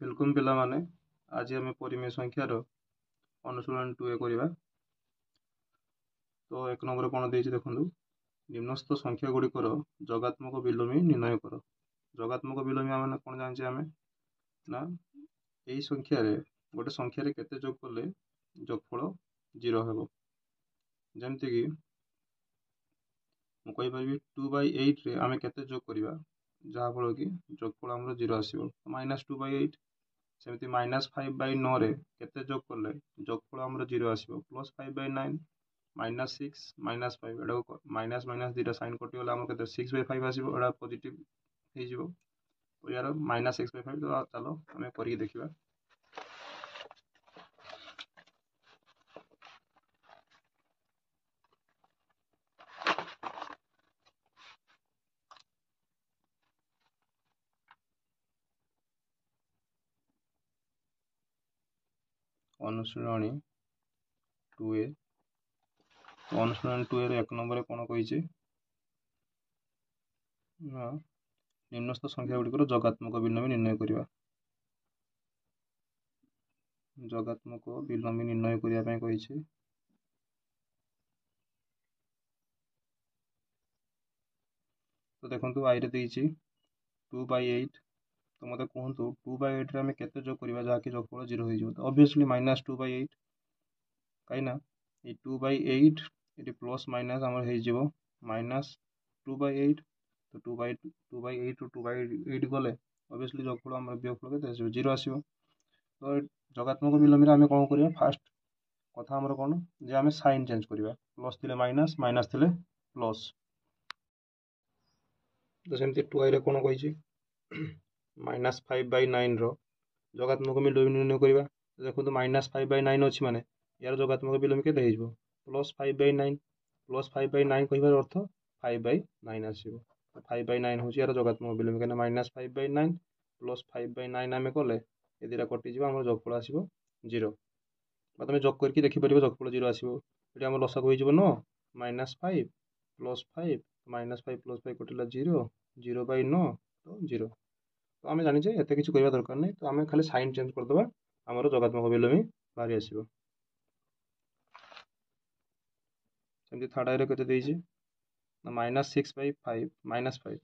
Welcome पिला माने आज आम परिमेय संख्यार अनुशीलन 2 करवा। तो एक नंबर कौन दे देखु निम्नस्थ संख्या गुड़िकर जगात्मक विलोमी निर्णय कर। जगात्मक विलोमी आम कौन जाने आम ना यही संख्यार गोटे संख्यार केते जोग कले जोगफल 0 हेबो। जमती कि मुझे 2/8 रे आम केते जोग करवा जहाँफल कि जोगफल आम 0 आसो -2/8। सेमती -5/9 रे केते जोग कले जोगफल आम 0 आसो +5/9 -6 -5 एटा माइनस माइनस दुटा साइन कटिगला आम के 6/5 आसो एटा पॉजिटिव हो यार -6/5। तो चलो आम कर देखा। अनुशीलनी 2A। अनुशीलनी 2 एक नंबर कौन कही निम्नस्थ संख्या गुड़िकर जगात्मक विलोमी निर्णय करवा। जगात्मक विलोमी निर्णय करने कही तो देखो आई रे 2/8। तो मत कहतु 2/8 आम के जोग करवा जहाँकि जोगफल 0 हो। तो ऑब्वियसली -2/8 कहीं 2/8 ये प्लस माइनस आम हो -2/8। तो 2/8 ରୁ 2/8 गले ऑब्वियसली जोगफल आम वियोगफल के 0 आसो। तो जगात्मक विलोमी आम कौन करवा फास्ट कथा आमर कौन जे आम साइन चेंज करवा प्लस थे माइनस माइनस थे प्लस। तो सेमती 2i रे कौन कही -5/9 रो जगात्मक विलोमी निर्णय करवा। देखो तो -5/9 अच्छी माने यार जगात्मक विलोमी के +5/9 +5/9 कह अर्थ 5/9 आसो। 5/9 हूँ यार जगात्मक विलोमी कहीं -5/9 +5/9 आम कले ये दुटा कटिज आम जोगफल आसो 0। तुम जोग करके देखिपर जोगफल 0 आसो। ये आम लसागु हो न -5 + 5 -5 + 5 कटिला 0 0/9 तो 0। तो आम जाने एत किसी करवा दरकार नहीं। तो आम खाली साइन चेंज करदे आमर जगात्मक विलोमी बाहरी आसो। सेमती थर्ड आई के -6/5 -5।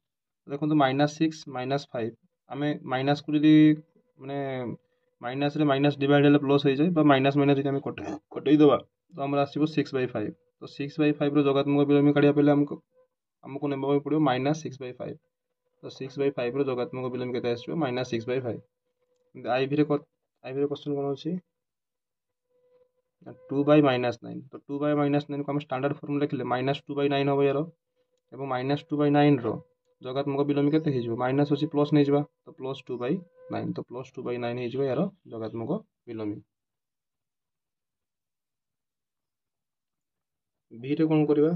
देखो -6 -5 आम माइनस को जी मैंने माइनस माइनस डिवाइड प्लस हो जाए माइनस माइनस जी कटेदबा तो आम आसो 6/5। तो 6/5 जगात्मक विलोमी काढ़ा पे आमको ने पड़ो -6/5। तो 6/5 जगात्मक विलोमी के -6/5। आईवी क्वेश्चन कौन अच्छी 2/-9। तो 2/-9 को आम स्टैंडर्ड फॉर्म लिखले -2/9 हम यार एवं -2/9 रो जगात्मक विलोमी के माइनस अच्छी प्लस नहीं जा तो +2/9। तो +2/9 हो यार जगात्मक विलोमी। बी रे कौन करवा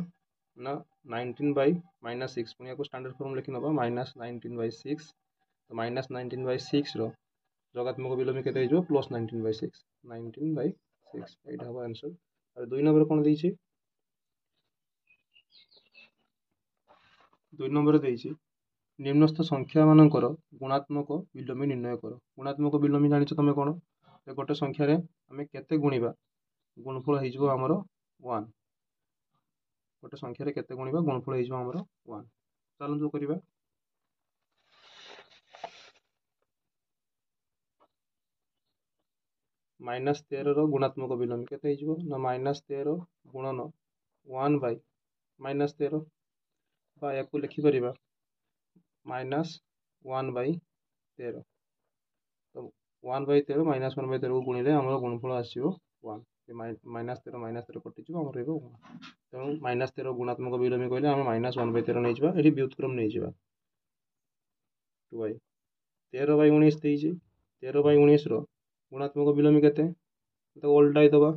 ना 19/-6 पुणी को स्टैंडर्ड फॉर्म लिखि ना -19/6। तो -19/6 रो जगात्मक विलोमी के +19/6 19/6 यहाँ हम आंसर। और 2 नंबर कौन दे 2 नंबर दे निम्नस्थ संख्या मानकर गुणात्मक विलोमी निर्णय कर। गुणात्मक विलोमी जान तुम कौन गोटे संख्यार आम के गुणा गुणफल होमर 1 गोटे संख्यार के गुणा गुणफल होमर 1। चलू करवा -13 गुणात्मक विलोमी के -13 गुणन 1/-13 या लिखिपर -1/13। तो 1/13 -1/13 को गुणिले आम गुणफल आसो 1 -13 कटिज आम रो 1। तेणु -13 गुणात्मक विलोमी कहले आम -1/13 नहीं जावा ये व्युत्क्रम नहीं जावा 2i। 13/19 देती 13/19 गुणात्मक विलोमी के ओल्टा दबा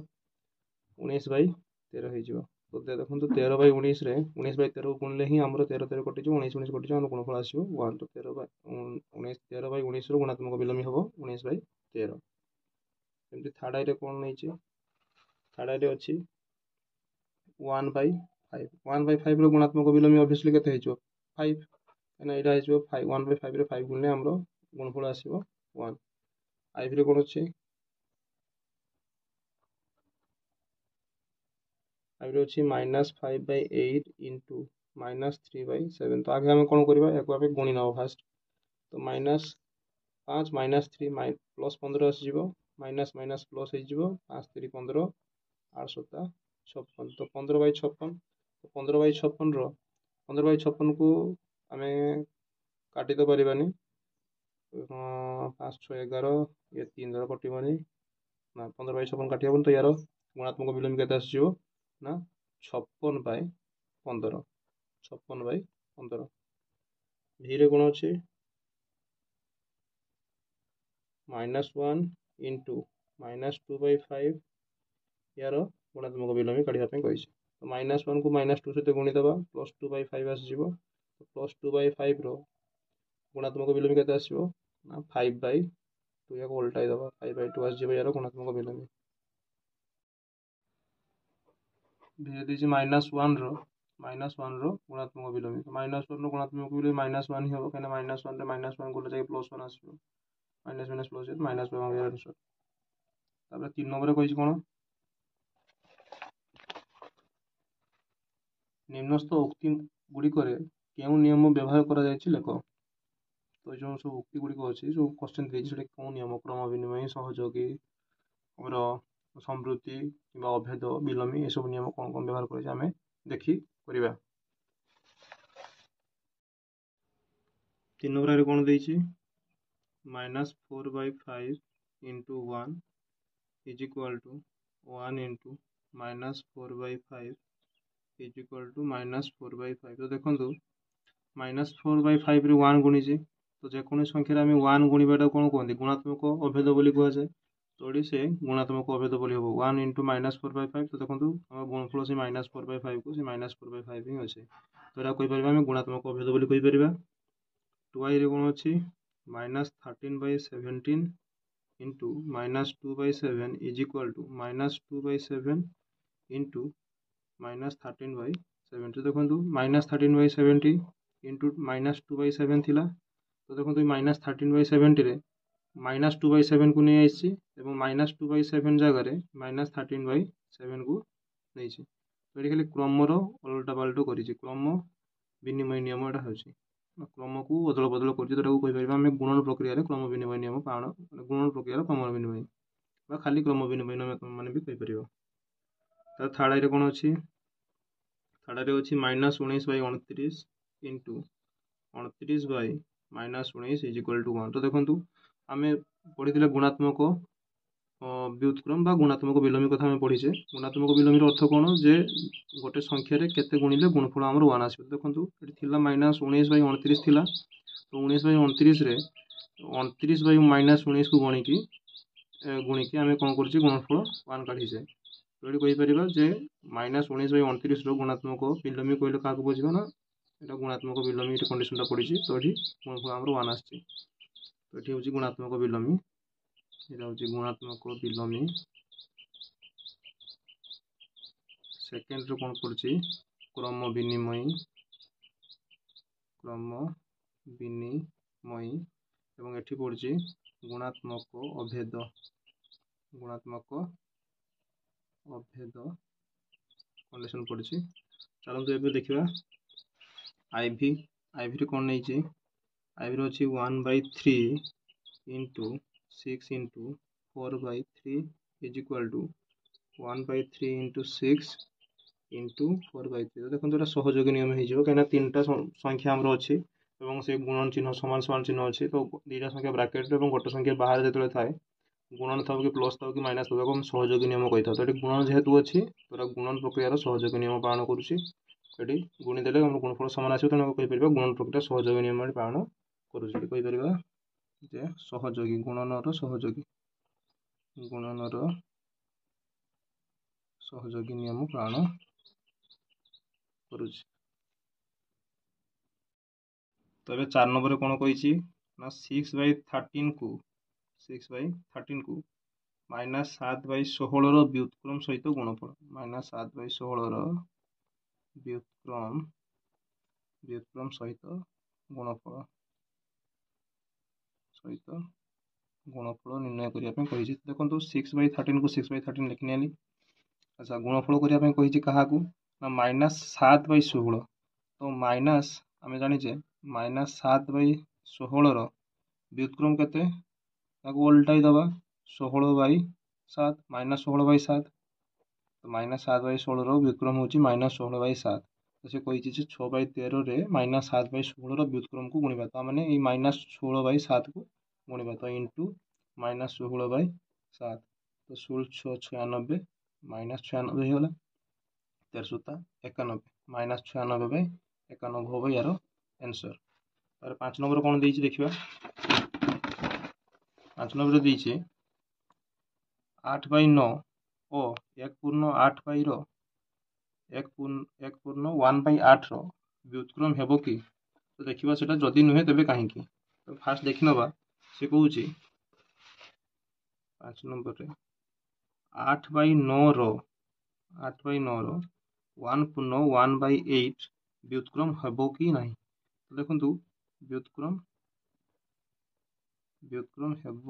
19/13 हो। तो देखो 13/19 19/13 गुणिले ही आम 13 कटिज 19 कटिज आम गुणफल आसो 1। तो 13/19 गुणात्मक विलोमी हम 19/13। सेमती थर्ड आई कौन नहीं थर्ड आई अच्छी 1/5 1/5 गुणात्मक विलोमी ऑब्वियसली के 5 कहीं यहाँ 1/5 5 गुणिले आम गुणफल आसो 1। ଆଇଭିରେ କ'ଣ ଅଛି? ଆଇଭିରେ ଅଛି -5/8 ଇଣ୍ଟୁ -3/7। ତ ଆଗେ ଆମେ କ'ଣ କରିବା, ୟାକୁ ଆମେ ଗୁଣି ନେବା ଫାଷ୍ଟ। ତ -5 -3 +15 ଆସିଯିବ, ମାଇନସ୍ ମାଇନସ୍ ପ୍ଲସ୍ ହେଇଯିବ, 5 3 15, 8 7 56। ତ 15/56, 15/56କୁ ଆମେ କାଟି ତ ପାରିବାନି। 5 6 11, ଇଏ 3 ଦ୍ୱାରା କଟିବନି ନା, 15/56 କାଟି ହେବନି। ତ ୟାର ଗୁଣାତ୍ମକ ବିଲୋମୀ କେତେ ଆସିଯିବ ନା 56/15। 56/15। ଭିରେ କ'ଣ ଅଛି? -1 ଇଣ୍ଟୁ -2/5। ୟାର ଗୁଣାତ୍ମକ ବିଲୋମୀ କାଢ଼ିବା ପାଇଁ କହିଛି। ତ -1କୁ -2 ସହିତ ଗୁଣିଦେବା, +2/5 ଆସିଯିବ। +2/5ର ଗୁଣାତ୍ମକ ବିଲୋମୀ କେତେ ଆସିବ ନା 5/2। ୟାକୁ ଓଲଟାଇ ଦେବା, 5/2 ଆସିଯିବ ୟାର ଗୁଣାତ୍ମକ ବିଲୋମୀ। ଭିରେ ଦେଇଛି -1ର ଗୁଣାତ୍ମକ ବିଲୋମୀ। -1ର ଗୁଣାତ୍ମକ ବିଲୋମୀ -1 ହିଁ ହେବ, କାହିଁକିନା -1ରେ -1 ଗଲେ ଯାଇକି +1 ଆସିବ। -, -1 ଆନ୍ସର। ତାପରେ 3 ନମ୍ବରରେ କହିଛି କ'ଣ? ନିମ୍ନସ୍ଥ ଉକ୍ତି ଗୁଡ଼ିକରେ କେଉଁ ନିୟମ ବ୍ୟବହାର କରାଯାଇଛି ଲେଖ। ତ ଯେଉଁ ସବୁ ଉକ୍ତି ଗୁଡ଼ିକ ଅଛି, ସବୁ କ୍ୱେଶ୍ଚନ୍ ଦେଇଛି, ସେଟା କେଉଁ ନିୟମ? କ୍ରମ ବିନିମୟ, ସହଯୋଗୀ, ଆମର ସମୃଦ୍ଧି କିମ୍ବା ଅଭେଦ, ବିଲୋମୀ, ଏସବୁ ନିୟମ କ'ଣ କ'ଣ ବ୍ୟବହାର କରାଯାଇଛି ଆମେ ଦେଖିପାରିବା। 3 ନମ୍ବରରେ କ'ଣ ଦେଇଛି? -4/5 into 1 is equal to 1 into -4/5 is equal to -4/5। ତ ଦେଖନ୍ତୁ, -4/5ରେ 1 ଗୁଣିଛି। ତ ଯେକୌଣସି ସଂଖ୍ୟାରେ ଆମେ 1 ଗୁଣିବାଟା କ'ଣ କୁହନ୍ତି? ଗୁଣାତ୍ମକ ଅଭେଦ ବୋଲି କୁହାଯାଏ। ତ ଏଠି ସେ ଗୁଣାତ୍ମକ ଅଭେଦ ବୋଲି ହେବ। 1 ଇଣ୍ଟୁ -4/5। ତ ଦେଖନ୍ତୁ, ଆମର ଗୁଣଫଳ ସେ -4/5କୁ ସେ -4/5 ହିଁ ଅଛି। ତ ଏଇଟା କହିପାରିବା ଆମେ ଗୁଣାତ୍ମକ ଅଭେଦ ବୋଲି କହିପାରିବା। 2iରେ କ'ଣ ଅଛି? -13/17 into -2/7 is equal to -2/7 into -13/7। ତ ଦେଖନ୍ତୁ, -13/7 ଇଣ୍ଟୁ -2/7 ଥିଲା। ତ ଦେଖନ୍ତୁ, -13/7ରେ -2/7କୁ ନେଇ ଆସିଛି ଏବଂ -2/7 ଜାଗାରେ -13/7କୁ ନେଇଛି। ତ ଏଠି ଖାଲି କ୍ରମର ଓଲଟା ପାଲଟ କରିଛି। କ୍ରମ ବିନିମୟ ନିୟମ ଏଇଟା ହେଉଛି। କ୍ରମକୁ ଅଦଳ ବଦଳ କରୁଛି। ଏଟାକୁ କହିପାରିବା ଆମେ ଗୁଣନ ପ୍ରକ୍ରିୟାରେ କ୍ରମ ବିନିମୟ ନିୟମ ପାଳନ, ଗୁଣନ ପ୍ରକ୍ରିୟାର କ୍ରମ ବିନିମୟ ବା ଖାଲି କ୍ରମ ବିନିମୟ ମାନେ ବି କହିପାରିବ। ତାର ଥାର୍ଡ଼ ଆଇରେ କ'ଣ ଅଛି? ଥାର୍ଡ଼ ଆଇରେ ଅଛି -19/29 ଇଣ୍ଟୁ 29/-19 ଇଜ୍ ଇକ୍ୱାଲ୍ ଟୁ 1। ତ ଦେଖନ୍ତୁ, ଆମେ ପଢ଼ିଥିଲେ ଗୁଣାତ୍ମକ ବ୍ୟୁତ୍କ୍ରମ ବା ଗୁଣାତ୍ମକ ବିଲୋମୀ କଥା ଆମେ ପଢ଼ିଛେ। ଗୁଣାତ୍ମକ ବିଲୋମୀର ଅର୍ଥ କ'ଣ? ଯେ ଗୋଟେ ସଂଖ୍ୟାରେ କେତେ ଗୁଣିଲେ ଗୁଣଫଳ ଆମର 1 ଆସିବ। ଦେଖନ୍ତୁ, ଏଠି ଥିଲା -19/29 ଥିଲା। ତ 19/29ରେ 29/-19କୁ ଗୁଣିକି ଆମେ କ'ଣ କରୁଛେ? ଗୁଣଫଳ 1 କାଢ଼ିଛେ। ତ ଏଠି କହିପାରିବା ଯେ -19/29ର ଗୁଣାତ୍ମକ ବିଲୋମୀ କହିଲେ କାହାକୁ ବୁଝିବା ନା, ଏଇଟା ଗୁଣାତ୍ମକ ବିଲୋମୀ କଣ୍ଡିସନଟା ପଡ଼ିଛି। ତ ଏଠି ଗୁଣଫଳ ଆମର 1 ଆସିଛି। ତ ଏଠି ହେଉଛି ଗୁଣାତ୍ମକ ବିଲୋମୀ। এটা হচ্ছে গুণাত্মক বিলোমী। সেকেন্ডରେ କ'ଣ ପଡ଼ୁଛି? କ୍ରମ ବିନିମୟ ଏବଂ ଏଠି ପଡ଼ୁଛି ଗୁଣାତ୍ମକ ଅଭେଦ। କଣ୍ଡିସନ ପଡ଼ିଛି। ଚାଲନ୍ତୁ ଏବେ ଦେଖିବା ଆଇଭିରେ କ'ଣ ନେଇଛି? ଆଇଭିରେ ଅଛି 1/3 into 6 into 4/3 is equal to 1/3 into 6 into 4/3। ଦେଖନ୍ତୁ, ଏଇଟା ସହଯୋଗୀ ନିୟମ ହେଇଯିବ, କାହିଁକିନା 3ଟା ସଂଖ୍ୟା ଆମର ଅଛି ଏବଂ ସେ ଗୁଣନ ଚିହ୍ନ ସମାନ ସମାନ ଚିହ୍ନ ଅଛି। ତ 2ଟା ସଂଖ୍ୟା ବ୍ରାକେଟରେ ଏବଂ ଗୋଟେ ସଂଖ୍ୟା ବାହାରେ ଯେତେବେଳେ ଥାଏ, ଗୁଣନ ଥାଉ କି ପ୍ଲସ୍ ଥାଉ କି ମାଇନସ୍ ଥାଉ, ତାକୁ ଆମେ ସହଯୋଗୀ ନିୟମ କହିଥାଉ। ତ ଏଠି ଗୁଣନ ଯେହେତୁ ଅଛି, ତ ଗୁଣନ ପ୍ରକ୍ରିୟାର ସହଯୋଗୀ ନିୟମ ପାଳନ କରୁଛି। ଏଠି ଗୁଣିଦେଲେ ଆମର ଗୁଣଫଳ ସମାନ ଆସିବ, ତେଣୁ କହିପାରିବା ଗୁଣନ ପ୍ରକ୍ରିୟା ସହଯୋଗୀ ନିୟମ ଏଠି ପାଳନ କରୁଛି। ଏଠି କହିପାରିବା ଯେ ସହଯୋଗୀ, ଗୁଣନର ସହଯୋଗୀ ନିୟମ ପାଳନ କରୁଛି। ତ ଏବେ 4 ନମ୍ବରରେ କ'ଣ କହିଛି ନା 6/13କୁ -7/16ର ବ୍ୟୁତ୍କ୍ରମ ସହିତ ଗୁଣଫଳ। -7/16ର ବ୍ୟୁତ୍କ୍ରମ ସହିତ ଗୁଣଫଳ गुणफल निर्णय करने कही। देखो 6/13 को 6/13 लिखिनी। अच्छा गुणफल करने कही क्या -7/16 तो माइनस आम जाचे -7/16 व्युत्क्रम के उल्टाई दबा 16/7 -16/7 तो -7/16 व्युत्क्रम हूँ -16/7 तो से कही 6/13 -7/16 व्युत्क्रम को गुणा तो मैंने -16/7 को गुणा तो इंटू -16/7 तो 16×6 = 96 -96 होगा 13×91 -96/91 हम यार आंसर। तार 5 नंबर कौन देखा 5 नंबर दीचे 8/9 और 1/8 1/8 व्युत्क्रम हेब कि तो देखा से जदि नुहे तेज कहीं तो फास्ट देखी नवा सी कौन 5 नंबर 8/9 1/8 व्युत्क्रम हेब कि ना तो देखु व्युत्क्रम हेब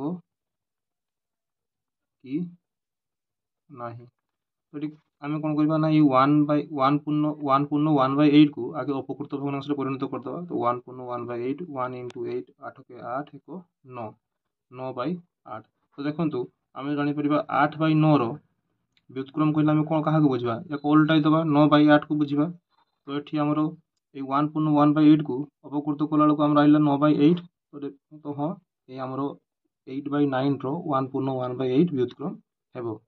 कि ना तो आम कौन करवा ना 1/8 को आगे अपकृत भग्नांश परिणत करदे तो 1/8 1 × 8 8 के 8 1 9 9/8 तो देखो आम जापर 8/9 व्युत्क्रम कहले आम कौन क्या बुझा या उल्टाई दबा 9/8 को बुझा तो ये आमर ये 1/8 को अपकृत कला बेलू आम रहा 9/8 तो हाँ ये आमर 8/9 1/8 व्युत्क्रम हेब।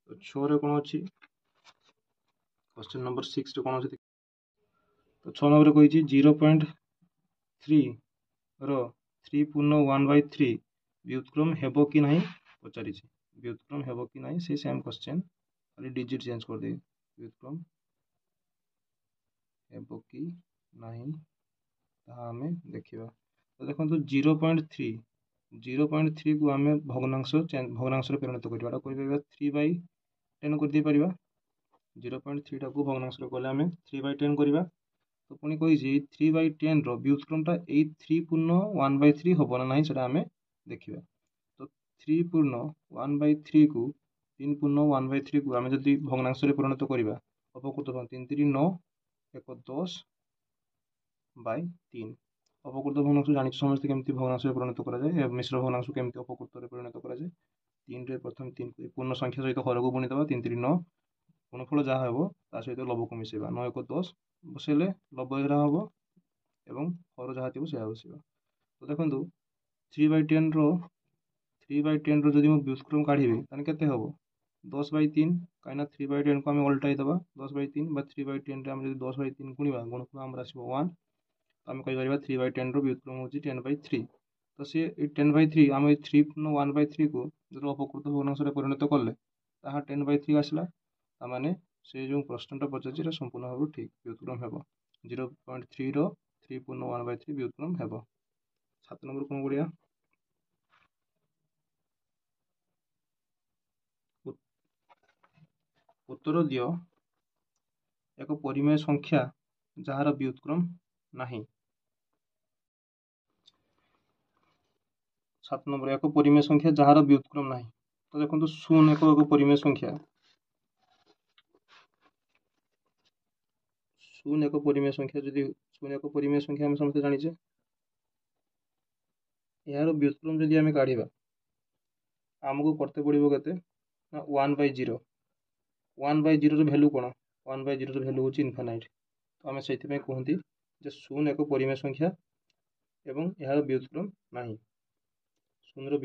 6 कौन अच्छी क्वेश्चन नंबर 6 कौन अच्छी तो 6 नंबर कही 0.3 3/1/3 व्युत्क्रम हेब कि ना पचारि व्युत्क्रम हेब कि ना से सेम क्वेश्चन खाली डिजिट चेंज कर दे व्युत्क्रम हेब कि ना आम देखा तो देखो 0.3 को आम भग्नांश परिणत करवा 3/10 कर 0.3 टाक भग्नांश कले आम 3/10 करवा तो पुणी कही 3/10 व्युत्क्रमटा 3/1/3 हम ना ना से आम देखा तो 3/1/3 को 3/1/3 को आम जब भग्नांश परिणत करवा अपकृत 3×3 = 9 1 10/3 अपकृत भग्नांश जानी समस्त केमती भग्नांश परिणत कराए मिश्र भग्नांश केमती अपकृत परिणत कराए 3 प्रथम 3 पूर्ण संख्या सहित हर को गुणीदे 3×3 = 9 गुणफल जहाँ हे ता सहित लब को मिसेबा 9 1 10 बसैले लब एरा हम एवं हर जहाँ थी से बस तो देखो 3/10 जब व्युत्क्रम काढ़ी के हम 10/3 कहीं 3/10 को आम उल्टाई दबा 10/3 3/10 10/3 गुणा गुणफल आम आस 1 तो आम कहीपर 3/10 व्युत्क्रम हूँ 10/3 तो सी 10/3 आम 3/1/3 को जो अपकृत भग्नांश परिणत कले 10/3 आसला ताने से जो प्रश्नटा पचार संपूर्ण भाव ठीक व्युत्क्रम हेब 0.3 3/1/3 व्युत्क्रम हेब। 7 नंबर कौन बढ़िया उत्तर दियो एक परिमेय संख्या जार व्युत्क्रम नहीं। 7 नंबर एक परिमेय संख्या जार व्युत्क्रम नहीं तो देखो 0 एक परिमेय संख्या 0 एक परिमेय संख्या जदि 0 एक परिमेय संख्या आम समस्त जाचे यार व्युत्क्रम जदि आम काढ़ा आमको करते पड़ो के 1/0 1/0 भैल्यू कौन 1/0 भैल्यू हूँ इनफाइनाइट तो आम से कहते 0 एक परिमेय संख्या एवं यार व्युत्क्रम नहीं 0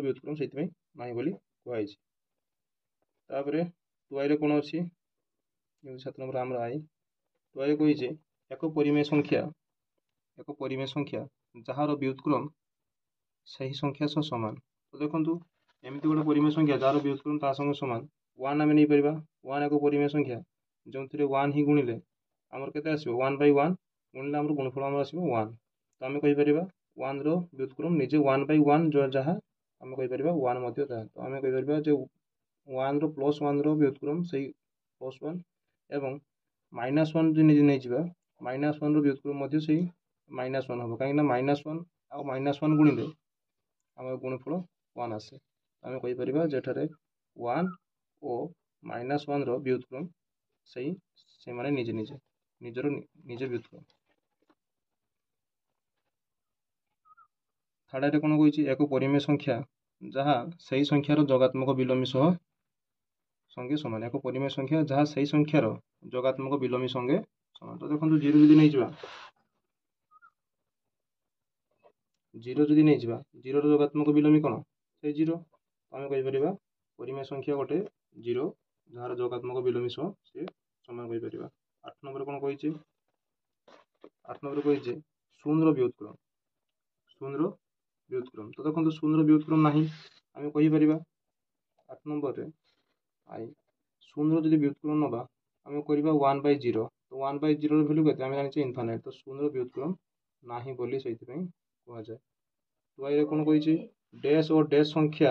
व्युत्क्रम से ना बोली कहुई तापर 2 कौन अच्छी 7 नंबर आम आई 2 कही एक परिमेय संख्या जार व्युत्क्रम सही संख्या सह सामान तो देखो एमती गोटे परिमेय संख्या जार व्युत्क्रम ता संगे सामान 1 आम नहीं पार 1 एक परिमेय संख्या जो थे 1 ही गुणिले आमर के 1/1 गुणिले आम गुणफल आम आस 1 तो आम कहीपर 1 व्युत्क्रम निजे 1/1 जो जहाँ आम कहीपर 1 तो आम कहीपर जो 1 +1 व्युत्क्रम से +1 एवं -1 जो निजे नहीं -1 व्युत्क्रम से -1 हम कहीं -1 ଆଉ -1 ଗୁଣିଲେ ଆମର ଗୁଣଫଳ 1 ଆସେ। ଆମେ କହିପାରିବା ଯେଠାରେ 1 ଓ -1ର ବ୍ୟୁତ୍କ୍ରମ ସେମାନେ ନିଜେ ବ୍ୟୁତ୍କ୍ରମ। ଥାର୍ଡ଼ରେ କ'ଣ କହିଛି, ଏକ ପରିମେୟ ସଂଖ୍ୟା ଯାହା ସେହି ସଂଖ୍ୟାର ଯୋଗାତ୍ମକ ବିଲୋମୀ ସଙ୍ଗେ ସମାନ। ଏକ ପରିମେୟ ସଂଖ୍ୟା ଯାହା ସେହି ସଂଖ୍ୟାର ଯୋଗାତ୍ମକ ବିଲୋମୀ ସଙ୍ଗେ ସମାନ। ତ ଦେଖନ୍ତୁ 0 ଯଦି ନେଇଯିବା, 0ର ଯୋଗାତ୍ମକ ବିଲୋମୀ କ'ଣ, ସେଇ 0। ଆମେ କହିପାରିବା ପରିମେୟ ସଂଖ୍ୟା ଗୋଟେ 0 ଯାହାର ଯୋଗାତ୍ମକ ବିଲୋମୀ ସହ ସେ ସମାନ କହିପାରିବା। 8 ନମ୍ବରରେ କ'ଣ କହିଛି, 8 ନମ୍ବରରେ କହିଛି 0ର ବ୍ୟୁତ୍କ୍ରମ। 0ର ବ୍ୟୁତ୍କ୍ରମ, ତ ଦେଖନ୍ତୁ 0ର ବ୍ୟୁତ୍କ୍ରମ ନାହିଁ। ଆମେ କହିପାରିବା 8 ନମ୍ବରରେ 0ର ଯଦି ବ୍ୟୁତ୍କ୍ରମ ନେବା, ଆମେ କରିବା 1/0। ତ 1/0ର ଭ୍ୟାଲୁ କେତେ, ଆମେ ଜାଣିଛେ ଇନଫାନାଇଟ୍। ତ 0ର ବ୍ୟୁତ୍କ୍ରମ ନାହିଁ ବୋଲି ସେଇଥିପାଇଁ କୁହାଯାଏ। 2ରେ କ'ଣ କହିଛି, ଡ୍ୟାସ୍ ଓ ଡ୍ୟାସ୍ ସଂଖ୍ୟା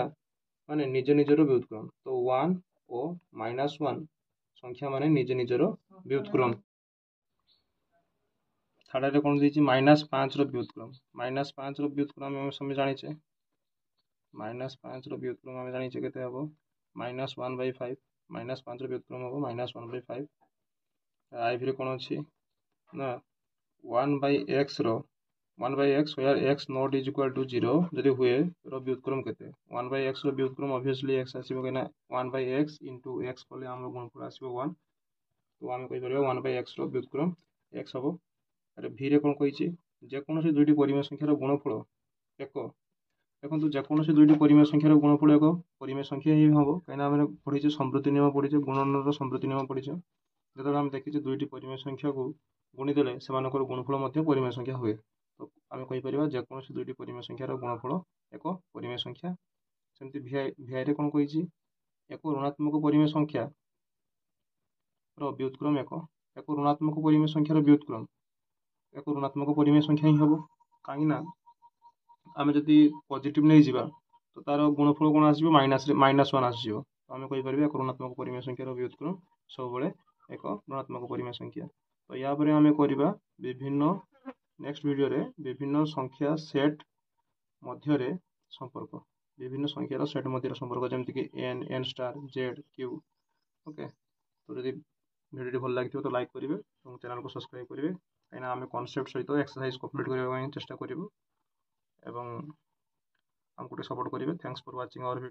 ମାନେ ନିଜ ନିଜର ବ୍ୟୁତ୍କ୍ରମ। ତ 1 ଓ -1 ସଂଖ୍ୟା ମାନେ ନିଜର ବ୍ୟୁତ୍କ୍ରମ। ଥାର୍ଡ଼ରେ କ'ଣ ଦେଇଛି, -5ର ବ୍ୟୁତ୍କ୍ରମ। -5ର ବ୍ୟୁତ୍କ୍ରମ ଆମେ ସମୟ ଜାଣିଛେ, -5ର ବ୍ୟୁତ୍କ୍ରମ ଆମେ ଜାଣିଛେ କେତେ ହେବ, -1/5। -5ର ବ୍ୟୁତ୍କ୍ରମ ହେବ -1/5। ଆଇଭିରେ କ'ଣ ଅଛି ନା 1/x where x not is equal to 0 ଯଦି ହୁଏ ର ବ୍ୟୁତ୍କ୍ରମ କେତେ। 1/xର ବ୍ୟୁତ୍କ୍ରମ ଅବଭିୟସଲି x ଆସିବ, କାହିଁକିନା 1/x into x କଲେ ଆମର ଗୁଣଫଳ ଆସିବ 1। ତ ଆମେ କହିପାରିବା 1/xର ବ୍ୟୁତ୍କ୍ରମ x ହେବ। ଆରେ ଭିରେ କ'ଣ କହିଛି, ଯେକୌଣସି ଦୁଇଟି ପରିମେୟ ସଂଖ୍ୟାର ଗୁଣଫଳ 1। ଦେଖନ୍ତୁ ଯେକୌଣସି ଦୁଇଟି ପରିମେୟ ସଂଖ୍ୟାର ଗୁଣଫଳ 1 ପରିମେୟ ସଂଖ୍ୟା ହିଁ ହେବ, କାହିଁକିନା ଆମେ ପଢ଼ିଛେ ସମୃଦ୍ଧି ନିୟମ ପଢ଼ିଛେ, ଗୁଣନର ସମୃଦ୍ଧି ନିୟମ ପଢ଼ିଛେ। ଯେତେବେଳେ ଆମେ ଦେଖିଛେ ଦୁଇଟି ପରିମେୟ ସଂଖ୍ୟାକୁ ଗୁଣିଦେଲେ ସେମାନଙ୍କର ଗୁଣଫଳ ମଧ୍ୟ ପରିମେୟ ସଂଖ୍ୟା ହୁଏ। ତ ଆମେ କହିପାରିବା ଯେକୌଣସି ଦୁଇଟି ପରିମେୟ ସଂଖ୍ୟାର ଗୁଣଫଳ 1 ପରିମେୟ ସଂଖ୍ୟା। ସେମିତି ଭିଆଇରେ କ'ଣ କହିଛି, ଏକ ଋଣାତ୍ମକ ପରିମେୟ ସଂଖ୍ୟାର ବ୍ୟୁତ୍କ୍ରମ 1। ଏକ ଋଣାତ୍ମକ ପରିମେୟ ସଂଖ୍ୟାର ବ୍ୟୁତ୍କ୍ରମ ଏକ ଋଣାତ୍ମକ ପରିମେୟ ସଂଖ୍ୟା ହିଁ ହେବ, କାହିଁକିନା ଆମେ ଯଦି ପଜିଟିଭ୍ ନେଇଯିବା ତ ତାର ଗୁଣଫଳ କ'ଣ ଆସିବ, -1 ଆସିଯିବ। ତ ଆମେ କହିପାରିବା ଏକ ଋଣାତ୍ମକ ପରିମେୟ ସଂଖ୍ୟାର ବ୍ୟୁତ୍କ୍ରମ ସବୁବେଳେ ଏକ ଋଣାତ୍ମକ ପରିମେୟ ସଂଖ୍ୟା। ତ ୟା ପରେ ଆମେ କରିବା ନେକ୍ସଟ ଭିଡ଼ିଓରେ ବିଭିନ୍ନ ସଂଖ୍ୟା ସେଟ୍ ମଧ୍ୟରେ ସମ୍ପର୍କ, ବିଭିନ୍ନ ସଂଖ୍ୟାର ସେଟ୍ ମଧ୍ୟରେ ସମ୍ପର୍କ, ଯେମିତିକି n star z q। Okay, ତ ଯଦି ଭିଡ଼ିଓଟି ଭଲ ଲାଗିଥିବ ତ ଲାଇକ୍ କରିବେ ଏବଂ ଚ୍ୟାନେଲକୁ ସବସ୍କ୍ରାଇବ୍ କରିବେ, କାହିଁକିନା ଆମେ କନସେପ୍ଟ ସହିତ ଏକ୍ସରସାଇଜ କମ୍ପ୍ଲିଟ୍ କରିବା ପାଇଁ ଚେଷ୍ଟା କରିବୁ ଏବଂ ଆମକୁ ଟିକେ ସପୋର୍ଟ କରିବେ। ଥ୍ୟାଙ୍କ୍ସ ଫର ୱାଚିଂ ଆୱାର ଭିଡ଼ିଓ।